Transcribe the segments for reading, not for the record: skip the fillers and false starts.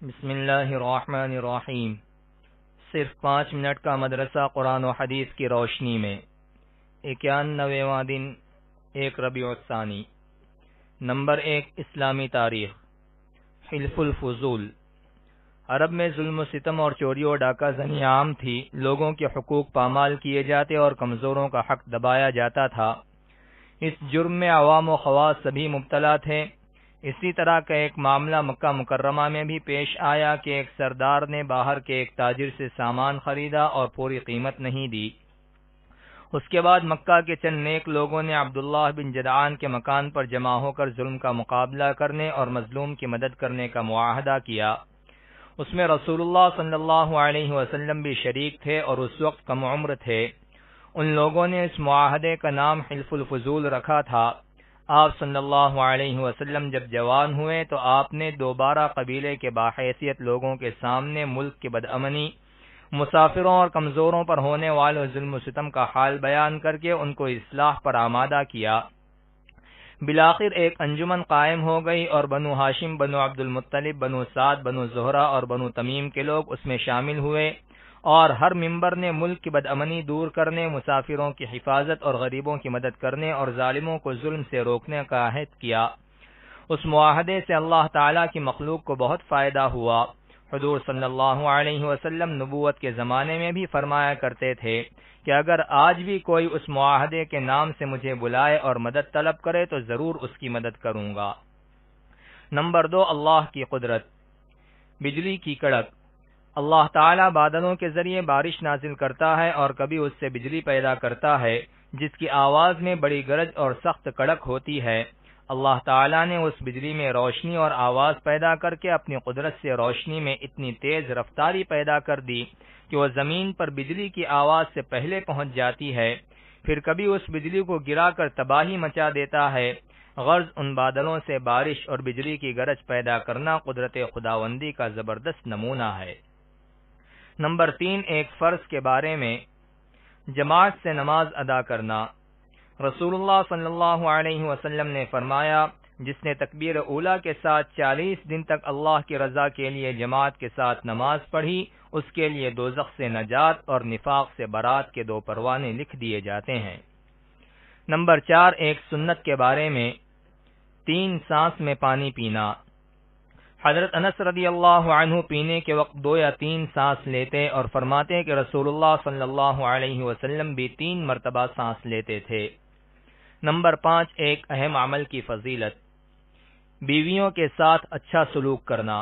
بسم اللہ الرحمن الرحیم۔ صرف 5 منٹ کا مدرسہ قرآن و حدیث کی روشنی میں 91واں دن 1 ربیع الثانی۔ نمبر 1، اسلامی تاریخ۔ حلف الفضول۔ عرب میں ظلم و ستم اور چوری و ڈاکہ زنی عام تھی، لوگوں کے حقوق پامال کیے جاتے اور کمزوروں کا حق دبایا جاتا تھا۔ اس جرم میں عوام و خواص سبھی مبتلا تھے۔ اسی طرح کا ایک معاملہ مکہ مکرمہ میں بھی پیش آیا کہ ایک سردار نے باہر کے ایک تاجر سے سامان خریدا اور پوری قیمت نہیں دی۔ اس کے بعد مکہ کے چند نیک لوگوں نے عبداللہ بن جدعان کے مکان پر جمع ہو کر ظلم کا مقابلہ کرنے اور مظلوم کی مدد کرنے کا معاہدہ کیا۔ اس میں رسول اللہ صلی اللہ علیہ وسلم بھی شریک تھے اور اس وقت کم عمر تھے۔ ان لوگوں نے اس معاہدے کا نام حلف الفضول رکھا تھا۔ آپ صلی اللہ علیہ وسلم جب جوان ہوئے تو آپ نے دوبارہ قبیلے کے باحیثیت لوگوں کے سامنے ملک کی بدامنی، مسافروں اور کمزوروں پر ہونے والے ظلم و ستم کا حال بیان کر کے ان کو اصلاح پر آمادہ کیا۔ بالآخر ایک انجمن قائم ہو گئی اور بنو ہاشم، بنو عبد المطلب، بنو سعد، بنو زہرہ اور بنو تمیم کے لوگ اس میں شامل ہوئے، اور ہر ممبر نے ملک کی بدامنی دور کرنے، مسافروں کی حفاظت اور غریبوں کی مدد کرنے اور ظالموں کو ظلم سے روکنے کا عہد کیا۔ اس معاہدے سے اللہ تعالیٰ کی مخلوق کو بہت فائدہ ہوا۔ حضور صلی اللہ علیہ وسلم نبوت کے زمانے میں بھی فرمایا کرتے تھے کہ اگر آج بھی کوئی اس معاہدے کے نام سے مجھے بلائے اور مدد طلب کرے تو ضرور اس کی مدد کروں گا۔ نمبر 2، اللہ کی قدرت۔ بجلی کی کڑک۔ اللہ تعالیٰ بادلوں کے ذریعے بارش نازل کرتا ہے اور کبھی اس سے بجلی پیدا کرتا ہے جس کی آواز میں بڑی گرج اور سخت کڑک ہوتی ہے۔ اللہ تعالیٰ نے اس بجلی میں روشنی اور آواز پیدا کر کے اپنی قدرت سے روشنی میں اتنی تیز رفتاری پیدا کر دی کہ وہ زمین پر بجلی کی آواز سے پہلے پہنچ جاتی ہے، پھر کبھی اس بجلی کو گرا کر تباہی مچا دیتا ہے۔ غرض ان بادلوں سے بارش اور بجلی کی گرج پیدا کرنا قدرت خداوندی کا زبردست نمونہ ہے۔ نمبر 3، ایک فرض کے بارے میں، جماعت سے نماز ادا کرنا۔ رسول اللہ صلی اللہ علیہ وسلم نے فرمایا، جس نے تکبیر اولیٰ کے ساتھ 40 دن تک اللہ کی رضا کے لیے جماعت کے ساتھ نماز پڑھی، اس کے لیے دوزخ سے نجات اور نفاق سے برات کے 2 پروانے لکھ دیے جاتے ہیں۔ نمبر 4، ایک سنت کے بارے میں، 3 سانس میں پانی پینا۔ حضرت انس رضی اللہ عنہ پینے کے وقت 2 یا 3 سانس لیتے اور فرماتے کہ رسول اللہ صلی اللہ علیہ وسلم بھی 3 مرتبہ سانس لیتے تھے۔ نمبر 5، ایک اہم عمل کی فضیلت، بیویوں کے ساتھ اچھا سلوک کرنا۔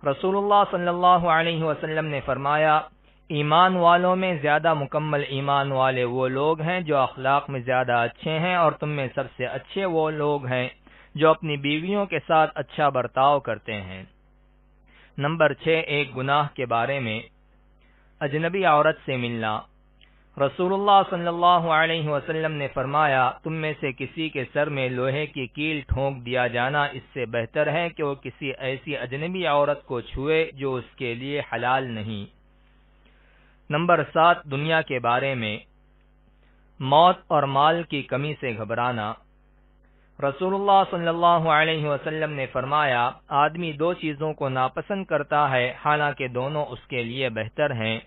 رسول اللہ صلی اللہ علیہ وسلم نے فرمایا، ایمان والوں میں زیادہ مکمل ایمان والے وہ لوگ ہیں جو اخلاق میں زیادہ اچھے ہیں، اور تم میں سب سے اچھے وہ لوگ ہیں جو اپنی بیویوں کے ساتھ اچھا برتاؤ کرتے ہیں۔ نمبر 6، ایک گناہ کے بارے میں، اجنبی عورت سے ملنا۔ رسول اللہ صلی اللہ علیہ وسلم نے فرمایا، تم میں سے کسی کے سر میں لوہے کی کیل ٹھونک دیا جانا اس سے بہتر ہے کہ وہ کسی ایسی اجنبی عورت کو چھوئے جو اس کے لیے حلال نہیں۔ نمبر 7، دنیا کے بارے میں، موت اور مال کی کمی سے گھبرانا۔ رسول اللہ صلی اللہ علیہ وسلم نے فرمایا، آدمی 2 چیزوں کو ناپسند کرتا ہے، حالانکہ دونوں اس کے لیے بہتر ہیں۔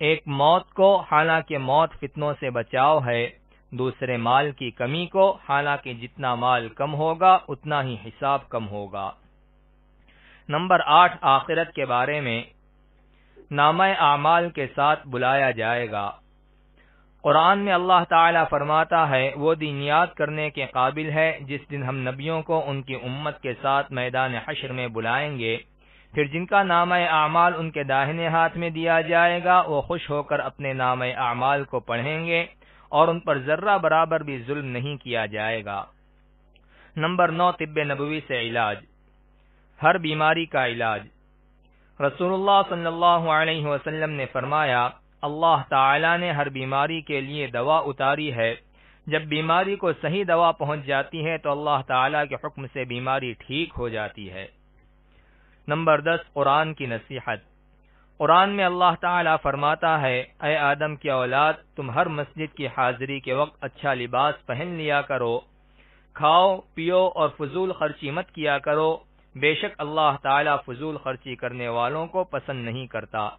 ایک موت کو، حالانکہ موت فتنوں سے بچاؤ ہے، دوسرے مال کی کمی کو، حالانکہ جتنا مال کم ہوگا اتنا ہی حساب کم ہوگا۔ نمبر 8، آخرت کے بارے میں، نامہ اعمال کے ساتھ بلایا جائے گا۔ قرآن میں اللہ تعالیٰ فرماتا ہے، وہ دن یاد کرنے کے قابل ہے جس دن ہم نبیوں کو ان کی امت کے ساتھ میدان حشر میں بلائیں گے، پھر جن کا نامہ اعمال ان کے داہنے ہاتھ میں دیا جائے گا وہ خوش ہو کر اپنے نامہ اعمال کو پڑھیں گے اور ان پر ذرہ برابر بھی ظلم نہیں کیا جائے گا۔ نمبر 9، طب نبوی سے علاج، ہر بیماری کا علاج۔ رسول اللہ صلی اللہ علیہ وسلم نے فرمایا، اللہ تعالیٰ نے ہر بیماری کے لیے دوا اتاری ہے۔ جب بیماری کو صحیح دوا پہنچ جاتی ہے تو اللہ تعالیٰ کے حکم سے بیماری ٹھیک ہو جاتی ہے۔ نمبر 10، قرآن کی نصیحت۔ قرآن میں اللہ تعالیٰ فرماتا ہے، اے آدم کی اولاد، تم ہر مسجد کی حاضری کے وقت اچھا لباس پہن لیا کرو، کھاؤ پیو اور فضول خرچی مت کیا کرو، بے شک اللہ تعالی فضول خرچی کرنے والوں کو پسند نہیں کرتا۔